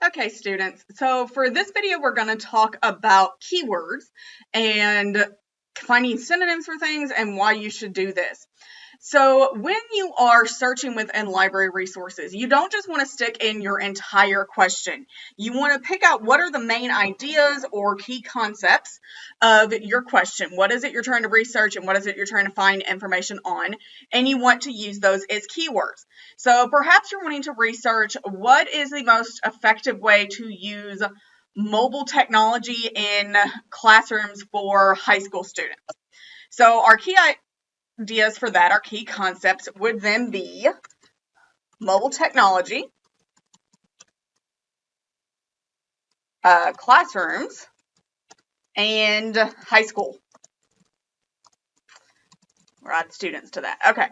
Okay, students, so for this video, we're going to talk about keywords and finding synonyms for things and why you should do this. So when you are searching within library resources, you don't just want to stick in your entire question. You want to pick out what are the main ideas or key concepts of your question. What is it you're trying to research and what is it you're trying to find information on? And you want to use those as keywords. So perhaps you're wanting to research what is the most effective way to use mobile technology in classrooms for high school students. So our key ideas for that, our key concepts, would then be mobile technology, classrooms, and high school. We'll add students to that. Okay.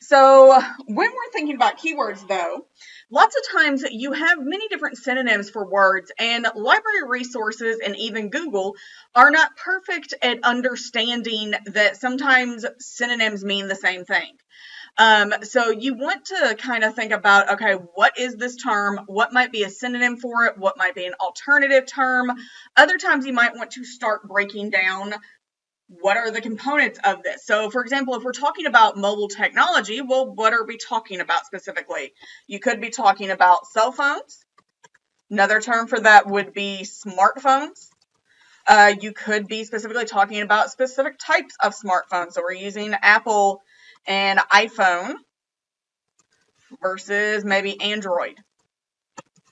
So when we're thinking about keywords, though, lots of times you have many different synonyms for words, and library resources and even Google are not perfect at understanding that sometimes synonyms mean the same thing. So you want to kind of think about, okay, what is this term? What might be a synonym for it? What might be an alternative term? Other times you might want to start breaking down what are the components of this. So for example, if we're talking about mobile technology, well, what are we talking about specifically? You could be talking about cell phones. Another term for that would be smartphones. You could be specifically talking about specific types of smartphones. So we're using Apple and iPhone versus maybe Android.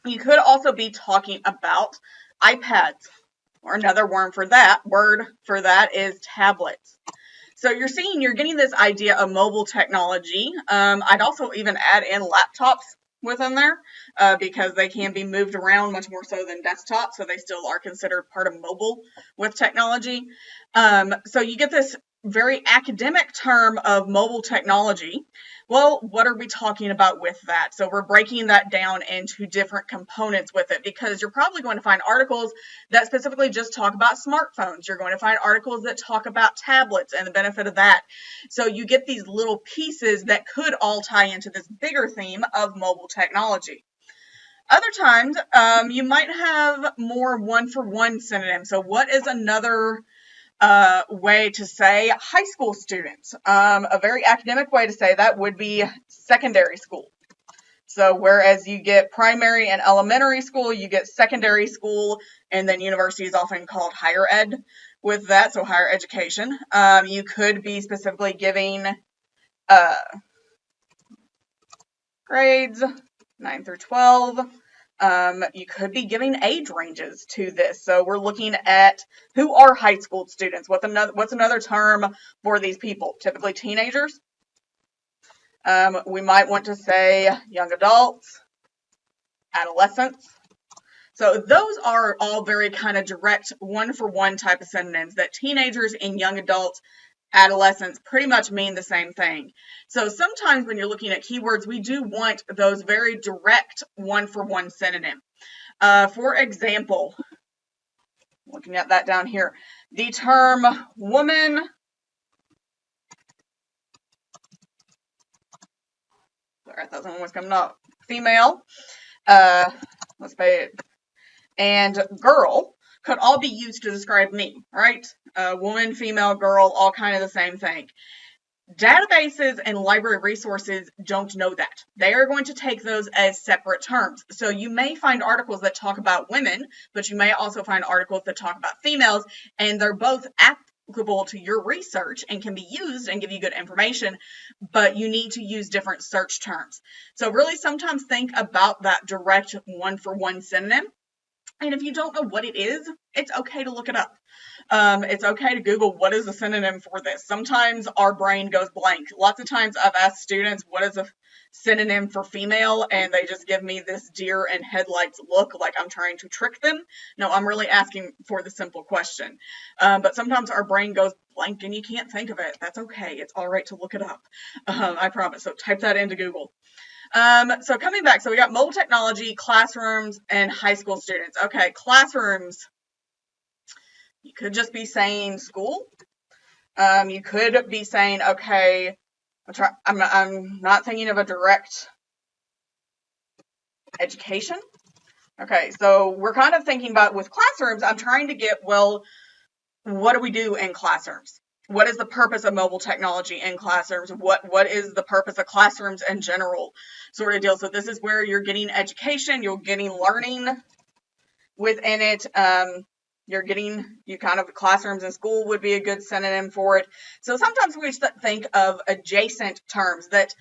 You could also be talking about iPads, or another word for that is tablets. So you're seeing, you're getting this idea of mobile technology. I'd also even add in laptops within there because they can be moved around much more so than desktops, so they still are considered part of mobile with technology. So you get this very academic term of mobile technology. Well, what are we talking about with that? So we're breaking that down into different components with it because you're probably going to find articles that specifically just talk about smartphones. You're going to find articles that talk about tablets and the benefit of that. So you get these little pieces that could all tie into this bigger theme of mobile technology. Other times, you might have more one-for-one synonyms. So what is another way to say high school students? A very academic way to say that would be secondary school. So whereas you get primary and elementary school, you get secondary school, and then university is often called higher ed with that, so higher education. You could be specifically giving grades 9 through 12. You could be giving age ranges to this. So we're looking at who are high school students. What's another term for these people? Typically teenagers. We might want to say young adults, adolescents. So those are all very kind of direct one-for-one type of synonyms that teenagers and young adults, adolescents pretty much mean the same thing. So sometimes when you're looking at keywords, we do want those very direct one-for-one synonym. For example, looking at that down here, the term woman, sorry, I thought someone was coming up, female, let's say it, and girl could all be used to describe me, right? Woman, female, girl, all kind of the same thing. Databases and library resources don't know that. They are going to take those as separate terms. So you may find articles that talk about women, but you may also find articles that talk about females, and they're both applicable to your research and can be used and give you good information, but you need to use different search terms. So really sometimes think about that direct one-for-one synonym. And if you don't know what it is, it's okay to look it up. It's okay to Google what is a synonym for this. Sometimes our brain goes blank. Lots of times I've asked students, what is a synonym for female? And they just give me this deer in headlights look like I'm trying to trick them. No, I'm really asking for the simple question. But sometimes our brain goes blank and you can't think of it. That's okay. It's all right to look it up. I promise. So type that into Google. So coming back, so we got mobile technology, classrooms, and high school students. Okay, classrooms. You could just be saying school. You could be saying, okay, I'm not thinking of a direct education. Okay, so we're kind of thinking about with classrooms, I'm trying to get, well, what do we do in classrooms? What is the purpose of mobile technology in classrooms? What is the purpose of classrooms in general sort of deal? So this is where you're getting education, you're getting learning within it. You kind of classrooms in school would be a good synonym for it. So sometimes we think of adjacent terms, that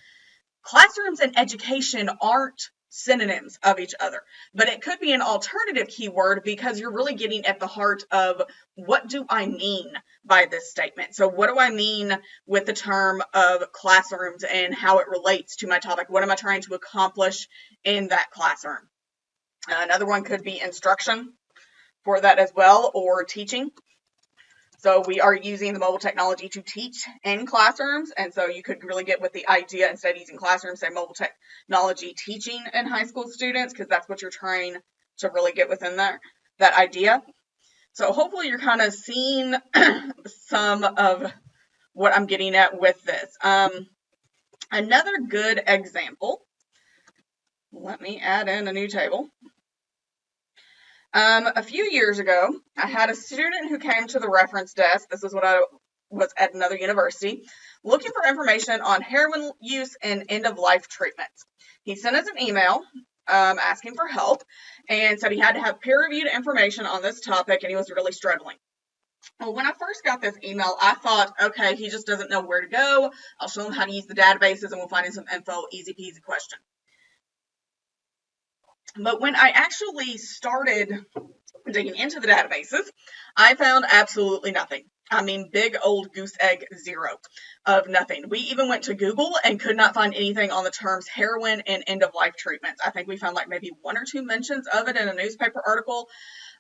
classrooms and education aren't synonyms of each other, but it could be an alternative keyword because you're really getting at the heart of what do I mean by this statement. So what do I mean with the term of classrooms and how it relates to my topic? What am I trying to accomplish in that classroom? Another one could be instruction for that as well, or teaching. So we are using the mobile technology to teach in classrooms. And so you could really get with the idea, instead of using classrooms, say mobile technology teaching in high school students, because that's what you're trying to really get within there, that idea. So hopefully you're kind of seeing some of what I'm getting at with this. Another good example, let me add in a new table. A few years ago, I had a student who came to the reference desk. This is when I was at another university, looking for information on heroin use and end-of-life treatments. He sent us an email asking for help and said he had to have peer-reviewed information on this topic, and he was really struggling. Well, when I first got this email, I thought, okay, he just doesn't know where to go. I'll show him how to use the databases, and we'll find him some info, easy peasy question. But when I actually started digging into the databases, I found absolutely nothing. I mean, big old goose egg zero of nothing. We even went to Google and could not find anything on the terms heroin and end-of-life treatments. I think we found like maybe 1 or 2 mentions of it in a newspaper article.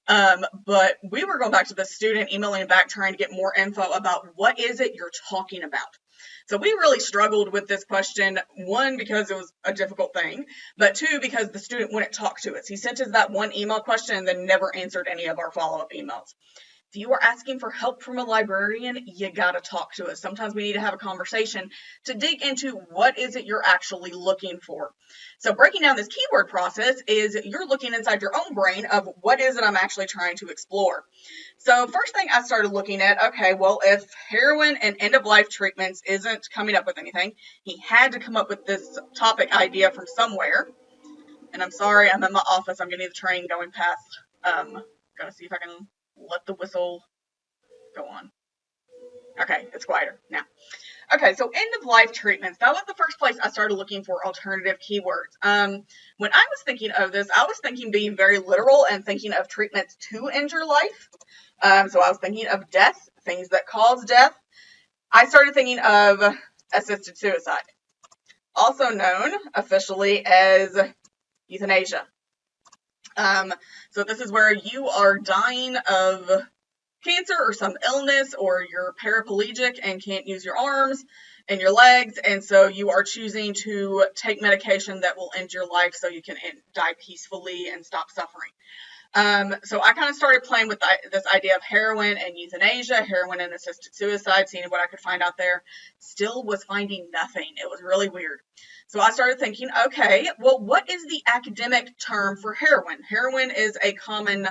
But we were going back to the student, emailing back, trying to get more info about what is it you're talking about. So we really struggled with this question, 1, because it was a difficult thing, but 2, because the student wouldn't talk to us. He sent us that one email question and then never answered any of our follow-up emails. If you are asking for help from a librarian, you gotta talk to us. Sometimes we need to have a conversation to dig into what is it you're actually looking for. So breaking down this keyword process is you're looking inside your own brain of what is it I'm actually trying to explore. So first thing I started looking at, okay, well, if heroin and end-of-life treatments isn't coming up with anything, he had to come up with this topic idea from somewhere. And I'm sorry, I'm in my office. I'm getting the train going past. Gotta see if I can let the whistle go on. Okay, it's quieter now. Okay, so end-of-life treatments. That was the first place I started looking for alternative keywords. When I was thinking of this, I was thinking being very literal and thinking of treatments to end your life. So I was thinking of death, things that cause death. I started thinking of assisted suicide, also known officially as euthanasia. So this is where you are dying of cancer or some illness, or you're paraplegic and can't use your arms and your legs, and so you are choosing to take medication that will end your life so you can die peacefully and stop suffering. So I kind of started playing with this idea of heroin and euthanasia, heroin and assisted suicide, seeing what I could find out there. Still was finding nothing. It was really weird. So I started thinking, okay, well, what is the academic term for heroin? Heroin is a common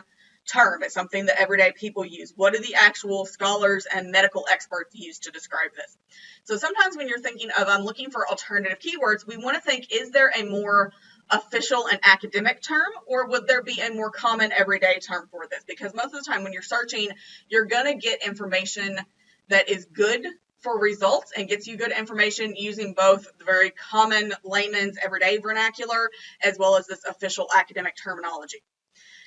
term. It's something that everyday people use. What do the actual scholars and medical experts use to describe this? So sometimes when you're thinking of, I'm looking for alternative keywords, we want to think, is there a more official and academic term, or would there be a more common everyday term for this? Because most of the time when you're searching, you're going to get information that is good for results and gets you good information using both the very common layman's everyday vernacular as well as this official academic terminology.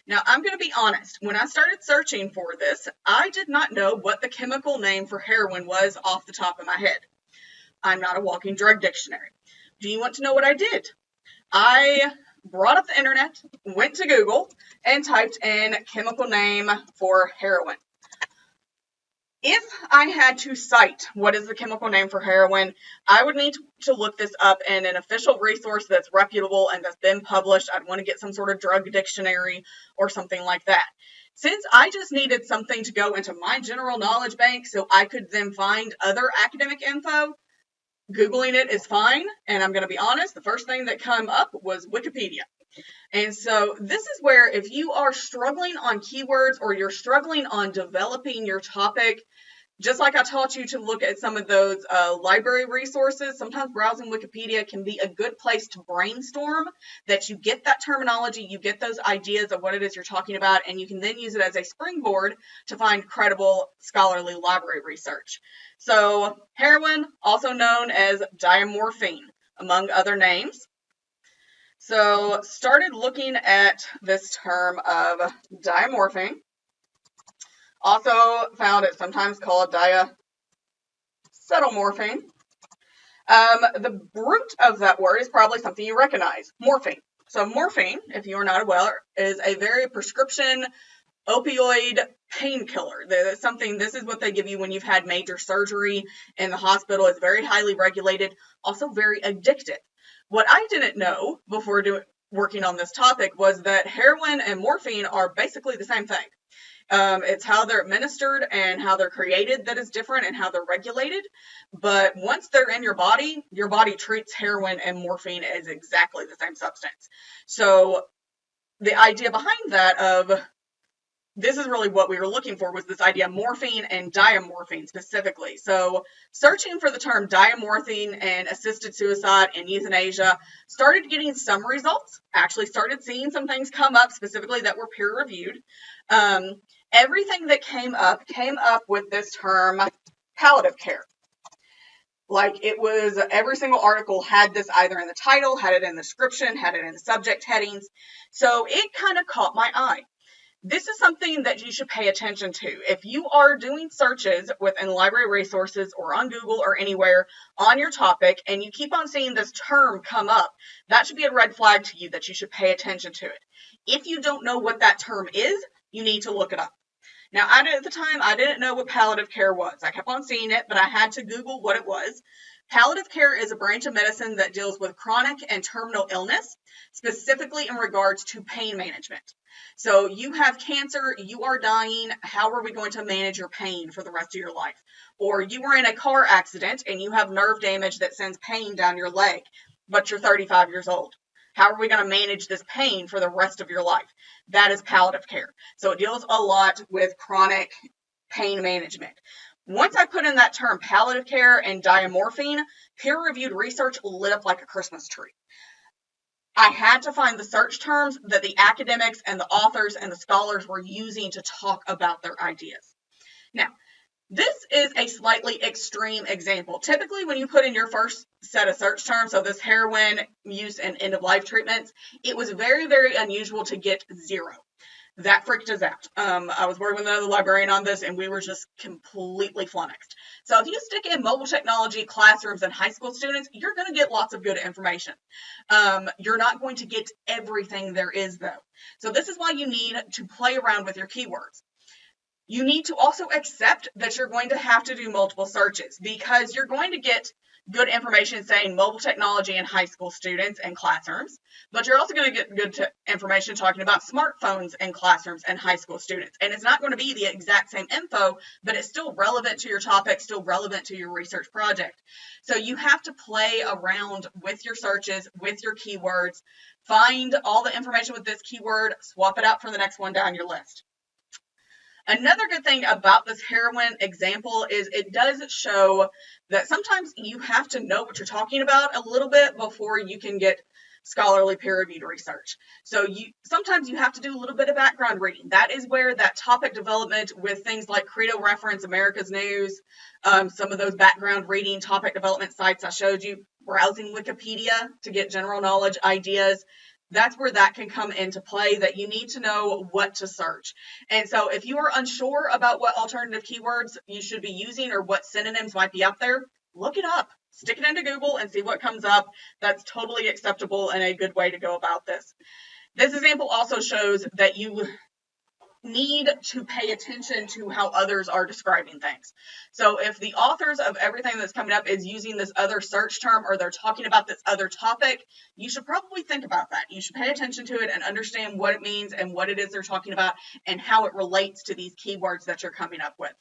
Now, I'm going to be honest. When I started searching for this, I did not know what the chemical name for heroin was off the top of my head. I'm not a walking drug dictionary. Do you want to know what I did? I brought up the internet, went to Google, and typed in chemical name for heroin. If I had to cite what is the chemical name for heroin, I would need to look this up in an official resource that's reputable and that's been published. I'd want to get some sort of drug dictionary or something like that. Since I just needed something to go into my general knowledge bank so I could then find other academic info, Googling it is fine. And I'm going to be honest, the first thing that came up was Wikipedia. And so this is where if you are struggling on keywords or you're struggling on developing your topic, just like I taught you to look at some of those library resources, sometimes browsing Wikipedia can be a good place to brainstorm, that you get that terminology, you get those ideas of what it is you're talking about, and you can then use it as a springboard to find credible scholarly library research. So heroin, also known as diamorphine, among other names. So started looking at this term of diamorphine. Also found it sometimes called diacetylmorphine. The root of that word is probably something you recognize, morphine. So morphine, if you are not aware, is a very prescription opioid painkiller. This is what they give you when you've had major surgery in the hospital. It's very highly regulated, also very addictive. What I didn't know before working on this topic was that heroin and morphine are basically the same thing. It's how they're administered and how they're created that is different and how they're regulated. But once they're in your body treats heroin and morphine as exactly the same substance. So the idea behind that of this is really what we were looking for, was this idea of morphine and diamorphine specifically. So searching for the term diamorphine and assisted suicide and euthanasia, started getting some results, actually started seeing some things come up specifically that were peer reviewed. Everything that came up with this term palliative care. Like it was, every single article had this either in the title, had it in the description, had it in the subject headings. So it kind of caught my eye. This is something that you should pay attention to. If you are doing searches within library resources or on Google or anywhere on your topic and you keep on seeing this term come up, that should be a red flag to you that you should pay attention to it. If you don't know what that term is, you need to look it up. Now, at the time, I didn't know what palliative care was. I kept on seeing it, but I had to Google what it was. Palliative care is a branch of medicine that deals with chronic and terminal illness, specifically in regards to pain management. So you have cancer, you are dying, how are we going to manage your pain for the rest of your life? Or you were in a car accident and you have nerve damage that sends pain down your leg, but you're 35 years old. How are we going to manage this pain for the rest of your life? That is palliative care. So it deals a lot with chronic pain management. Once I put in that term palliative care and diamorphine, peer-reviewed research lit up like a Christmas tree. I had to find the search terms that the academics and the authors and the scholars were using to talk about their ideas. Now, this is a slightly extreme example. Typically, when you put in your first set of search terms, so this heroin use and end-of-life treatments, it was very, very unusual to get 0. That freaked us out. I was working with another librarian on this, and we were just completely flummoxed. So if you stick in mobile technology classrooms and high school students, you're going to get lots of good information. You're not going to get everything there is, though. So this is why you need to play around with your keywords. You need to also accept that you're going to have to do multiple searches, because you're going to get good information saying mobile technology in high school students and classrooms, but you're also going to get good information talking about smartphones in classrooms and high school students. And it's not going to be the exact same info, but it's still relevant to your topic, still relevant to your research project. So you have to play around with your searches, with your keywords, find all the information with this keyword, swap it out for the next one down your list. Another good thing about this heroin example is it does show that sometimes you have to know what you're talking about a little bit before you can get scholarly peer-reviewed research. So sometimes you have to do a little bit of background reading. That is where that topic development with things like Credo Reference, America's News, some of those background reading topic development sites I showed you, browsing Wikipedia to get general knowledge ideas. That's where that can come into play, that you need to know what to search. And so if you are unsure about what alternative keywords you should be using or what synonyms might be out there, look it up. Stick it into Google and see what comes up. That's totally acceptable and a good way to go about this. This example also shows that you need to pay attention to how others are describing things. So if the authors of everything that's coming up is using this other search term, or they're talking about this other topic, you should probably think about that. You should pay attention to it and understand what it means and what it is they're talking about and how it relates to these keywords that you're coming up with.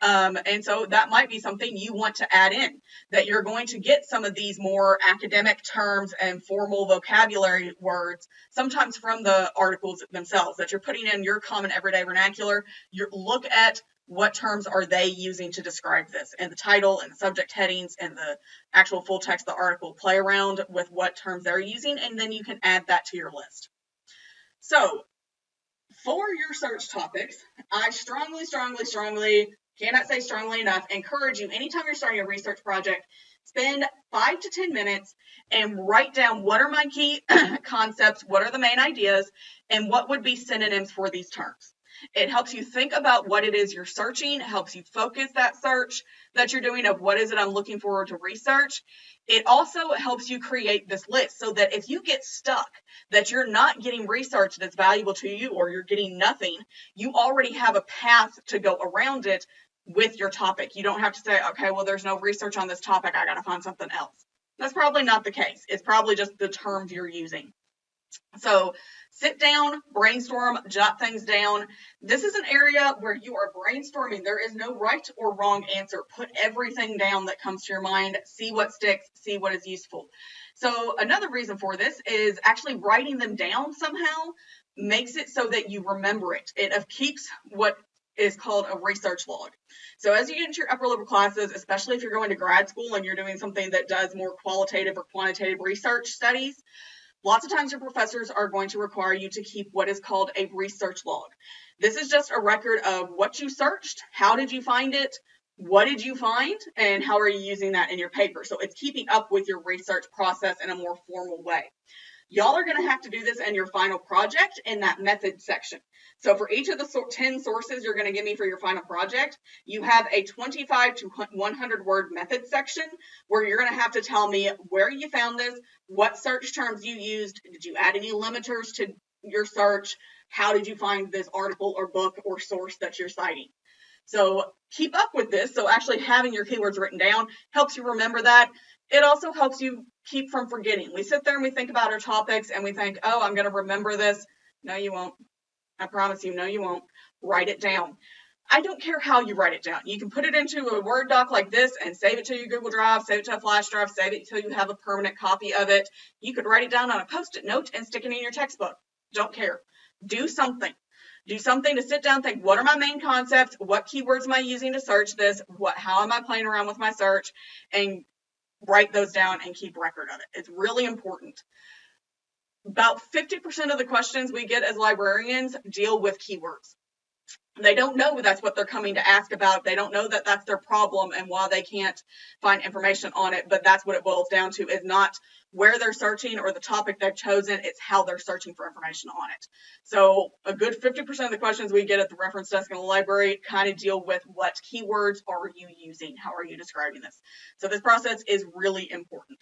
And so that might be something you want to add in, that you're going to get some of these more academic terms and formal vocabulary words, sometimes from the articles themselves, that you're putting in your common everyday vernacular. Look at what terms are they using to describe this, and the title and the subject headings and the actual full text of the article. Play around with what terms they're using, and then you can add that to your list. So for your search topics, I strongly, cannot say strongly enough, encourage you, anytime you're starting a research project, spend 5 to 10 minutes and write down what are my key concepts, what are the main ideas, and what would be synonyms for these terms. It helps you think about what it is you're searching. It helps you focus that search that you're doing of what is it I'm looking forward to research. It also helps you create this list so that if you get stuck, that you're not getting research that's valuable to you, or you're getting nothing, you already have a path to go around it with your topic. You don't have to say, okay, well, there's no research on this topic, I got to find something else. That's probably not the case. It's probably just the terms you're using. So sit down, brainstorm, jot things down. This is an area where you are brainstorming. There is no right or wrong answer. Put everything down that comes to your mind. See what sticks, see what is useful. So another reason for this is actually writing them down somehow makes it so that you remember it. It keeps what is called a research log. So as you get into your upper level classes, especially if you're going to grad school and you're doing something that does more qualitative or quantitative research studies, lots of times your professors are going to require you to keep what is called a research log. This is just a record of what you searched, how did you find it, what did you find, and how are you using that in your paper. So it's keeping up with your research process in a more formal way. Y'all are going to have to do this in your final project in that method section. So for each of the 10 sources you're going to give me for your final project, you have a 25 to 100 word method section where you're going to have to tell me where you found this, what search terms you used, did you add any limiters to your search, how did you find this article or book or source that you're citing. So keep up with this. So actually having your keywords written down helps you remember that. It also helps you keep from forgetting. We sit there and we think about our topics and we think, oh, I'm going to remember this. No, you won't. I promise you, no, you won't. Write it down. I don't care how you write it down. You can put it into a Word doc like this and save it to your Google Drive, save it to a flash drive, save it until you have a permanent copy of it. You could write it down on a Post-it note and stick it in your textbook. Don't care. Do something. Do something to sit down and think, what are my main concepts? What keywords am I using to search this? How am I playing around with my search? And write those down and keep record of it. It's really important. About 50% of the questions we get as librarians deal with keywords. They don't know that's what they're coming to ask about. They don't know that that's their problem and why they can't find information on it. But that's what it boils down to, is not where they're searching or the topic they've chosen. It's how they're searching for information on it. So a good 50% of the questions we get at the reference desk in the library kind of deal with what keywords are you using? How are you describing this? So this process is really important.